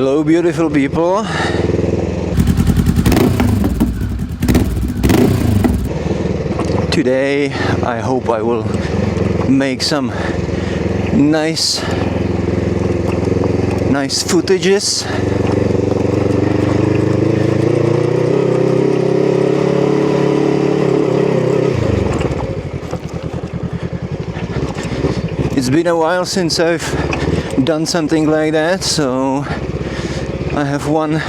Hello, beautiful people. Today I hope I will make some nice footages. It's been a while since I've done something like that, so I have one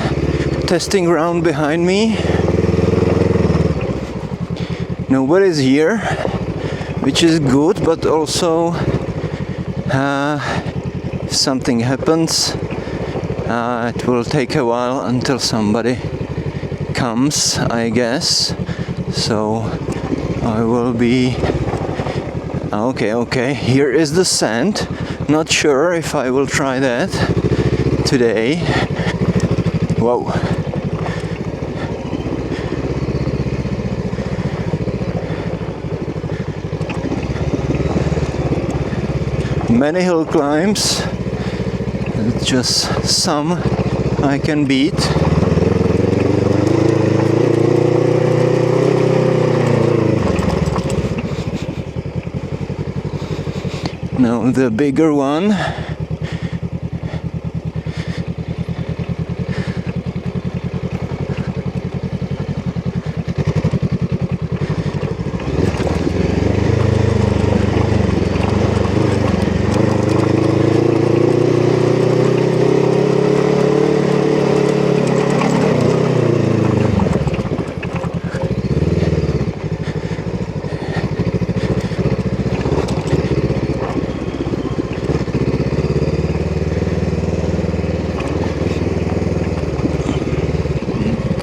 testing round behind me. Nobody's here, which is good, but also if something happens, it will take a while until somebody comes, I guess. So I will be okay, here is the sand. Not sure if I will try that today. Whoa. Many hill climbs, just some I can beat. Now the bigger one.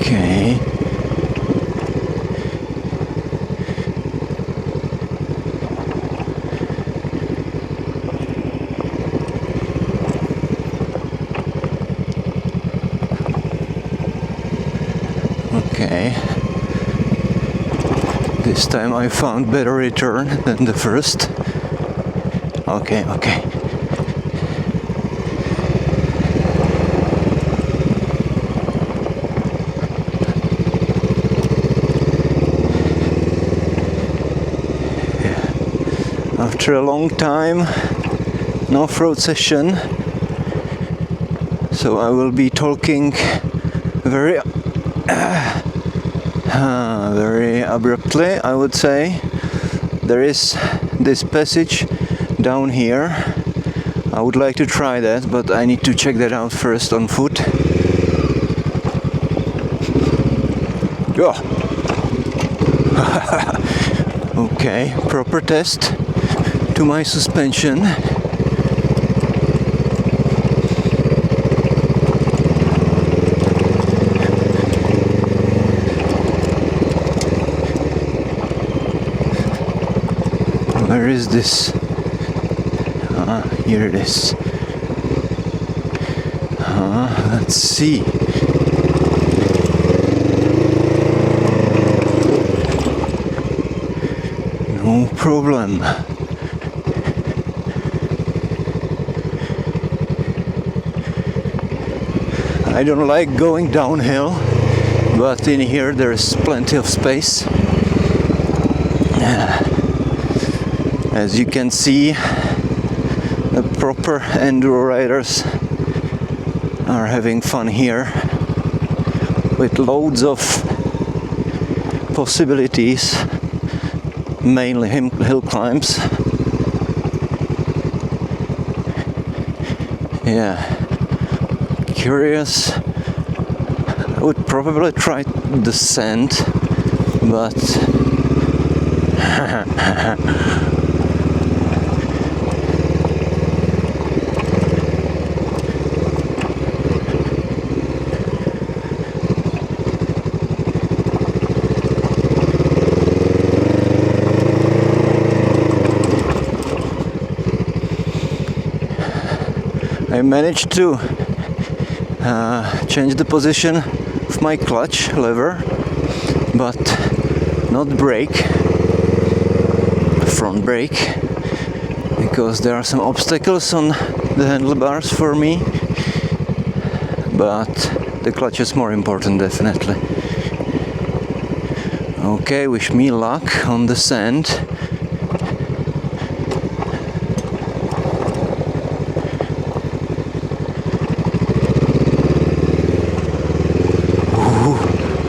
Okay. Okay. This time I found better return than the first. Okay. After a long time, an off-road session, so I will be talking very abruptly, I would say. There is this passage down here. I would like to try that, but I need to check that out first on foot. Yeah. Okay, proper test to my suspension. Where is this? Here it is. Let's see. No problem. I don't like going downhill, but in here there's plenty of space. As you can see, the proper enduro riders are having fun here with loads of possibilities, mainly hill climbs. Yeah, curious. I would probably try the sand, but I managed to change the position of my clutch lever, but not brake, front brake, because there are some obstacles on the handlebars for me. but the clutch is more important, definitely. Okay, wish me luck on the sand.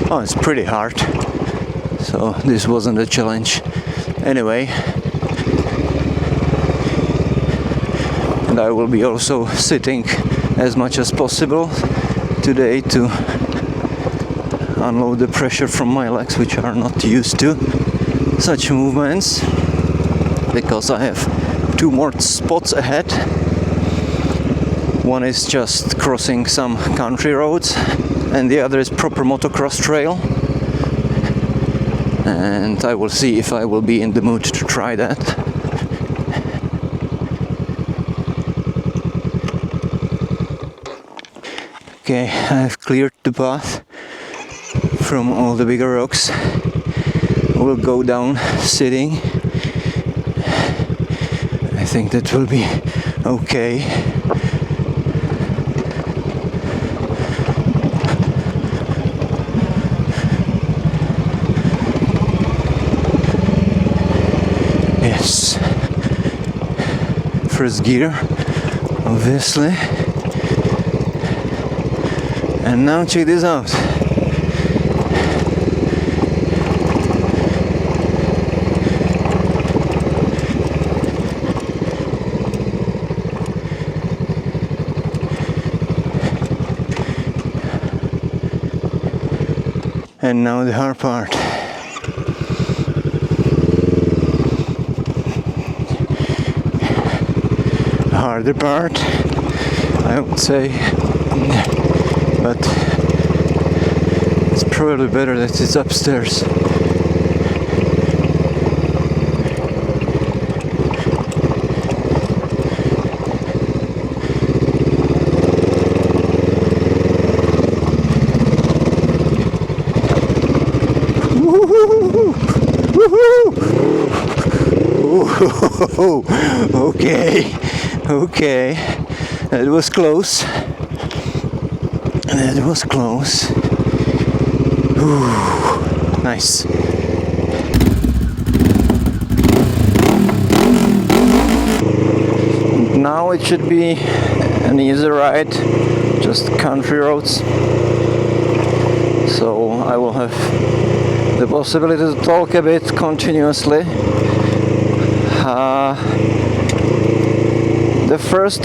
Oh, it's pretty hard, so this wasn't a challenge. Anyway, and I will be also sitting as much as possible today to unload the pressure from my legs, which are not used to such movements, because I have 2 more spots ahead. One is just crossing some country roads, and the other is proper motocross trail. And I will see if I will be in the mood to try that. Okay, I've cleared the path from all the bigger rocks. We'll go down sitting. I think that will be okay. Yes. First gear, obviously. And now check this out. And now the hard part. Harder part, I would say, but it's probably better that it's upstairs. Okay, that was close. That was close. Ooh, nice. Now it should be an easy ride, just country roads. So I will have the possibility to talk a bit continuously. The first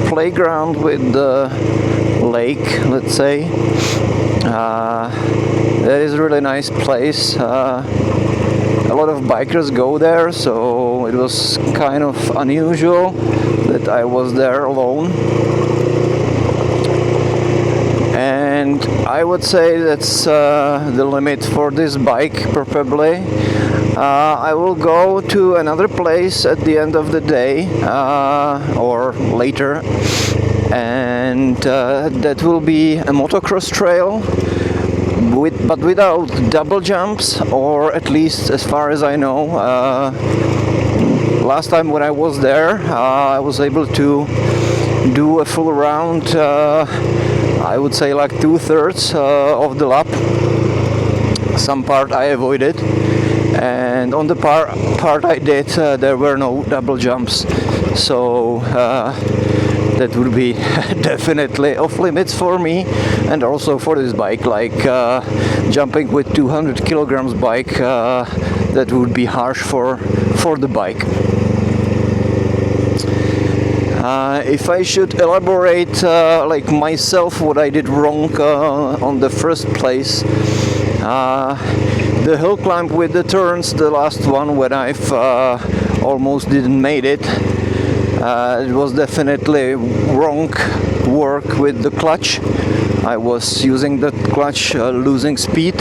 playground with the lake, let's say, that is a really nice place. A lot of bikers go there, so it was kind of unusual that I was there alone. And I would say that's the limit for this bike, probably. I will go to another place at the end of the day or later, and that will be a motocross trail, but without double jumps, or at least as far as I know. Last time when I was there, I was able to do a full round, I would say like 2/3 of the lap. Some part I avoided. And on the part I did, there were no double jumps, so that would be definitely off limits for me, and also for this bike. Like jumping with 200 kilograms bike, that would be harsh for the bike. If I should elaborate, like myself, what I did wrong on the first place. The hill climb with the turns, the last one when I've almost didn't made it. It was definitely wrong work with the clutch. I was using the clutch, losing speed,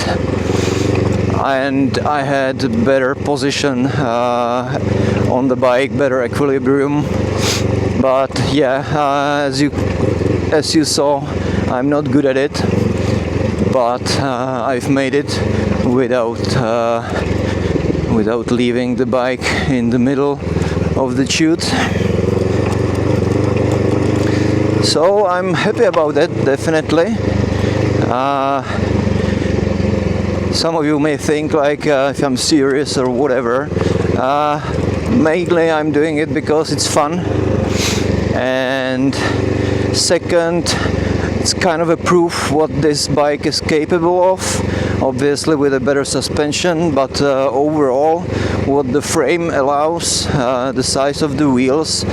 and I had better position on the bike, better equilibrium. But yeah, as you saw, I'm not good at it. But I've made it without leaving the bike in the middle of the chute. So I'm happy about that, definitely. Some of you may think like if I'm serious or whatever. Mainly I'm doing it because it's fun, and second, it's kind of a proof what this bike is capable of, obviously with a better suspension, but overall what the frame allows, the size of the wheels,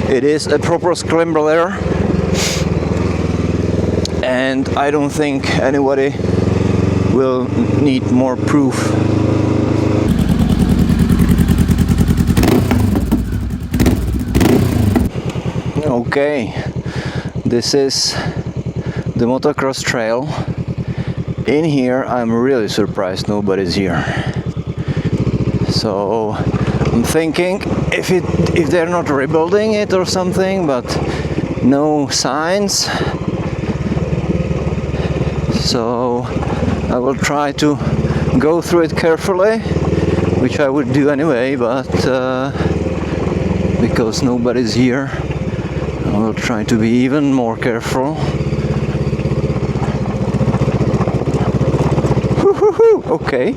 it is a proper scrambler, and I don't think anybody will need more proof. Okay, this is the motocross trail. In here I'm really surprised nobody's here. So I'm thinking if they're not rebuilding it or something, but no signs. So I will try to go through it carefully, which I would do anyway, but because nobody's here, I will try to be even more careful. Okay.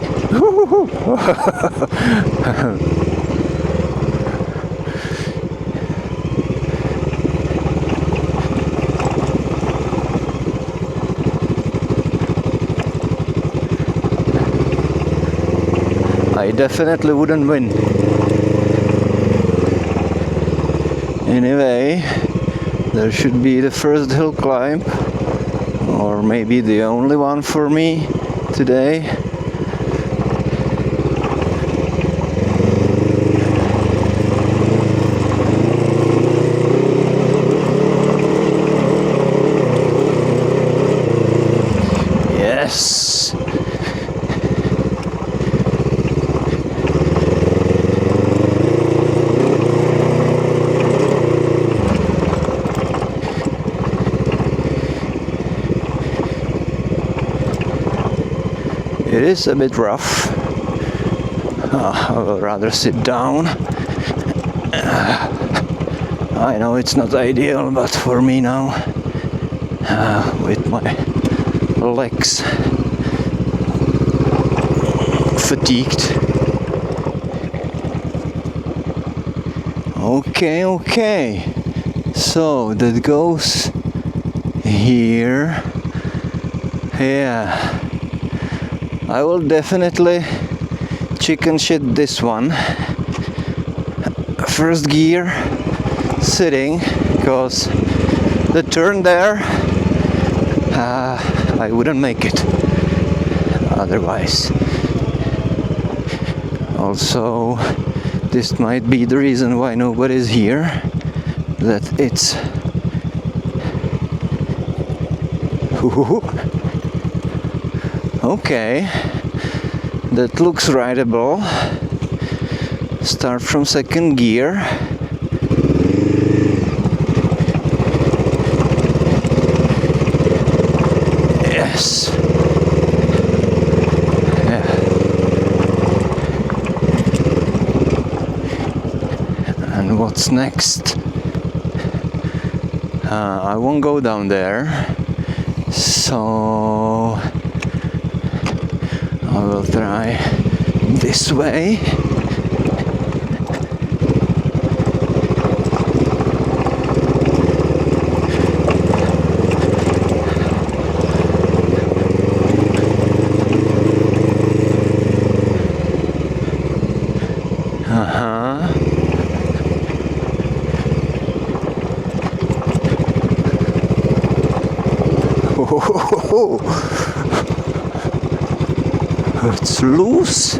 I definitely wouldn't win. Anyway, there should be the first hill climb, or maybe the only one for me today. Yes. It is a bit rough. I will rather sit down. I know it's not ideal, but for me now, with my legs fatigued. Okay. So that goes here. Yeah. I will definitely chicken shit this one. First gear sitting, because the turn there, I wouldn't make it otherwise. Also, this might be the reason why nobody's here, that it's okay, that looks rideable. Start from second gear. Yes. Yeah. And what's next? I won't go down there, so I will try this way. It's loose.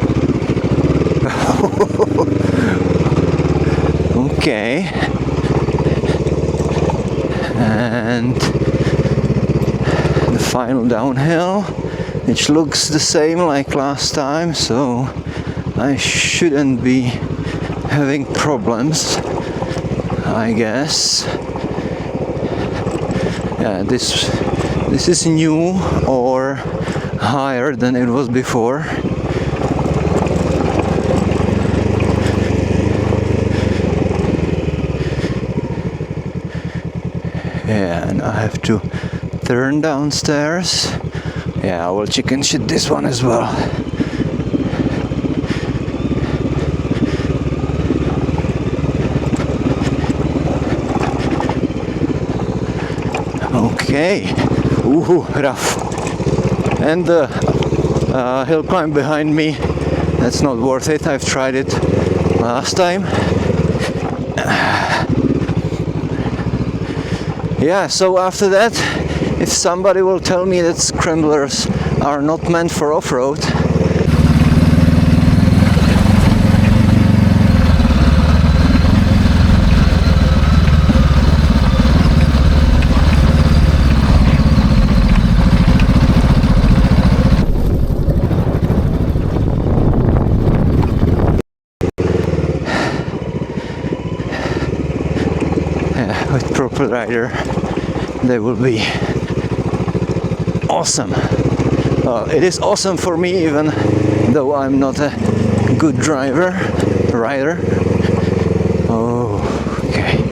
Okay. And the final downhill, which looks the same like last time, so I shouldn't be having problems, I guess. Yeah, this is new or higher than it was before. Yeah, have to turn downstairs. Yeah, I will chicken shit this one as well. Okay. Ooh, rough. And the hill climb behind me, that's not worth it. I've tried it last time. Yeah, so after that, if somebody will tell me that scramblers are not meant for off-road, with proper rider, they will be awesome. It is awesome for me, even though I'm not a good rider.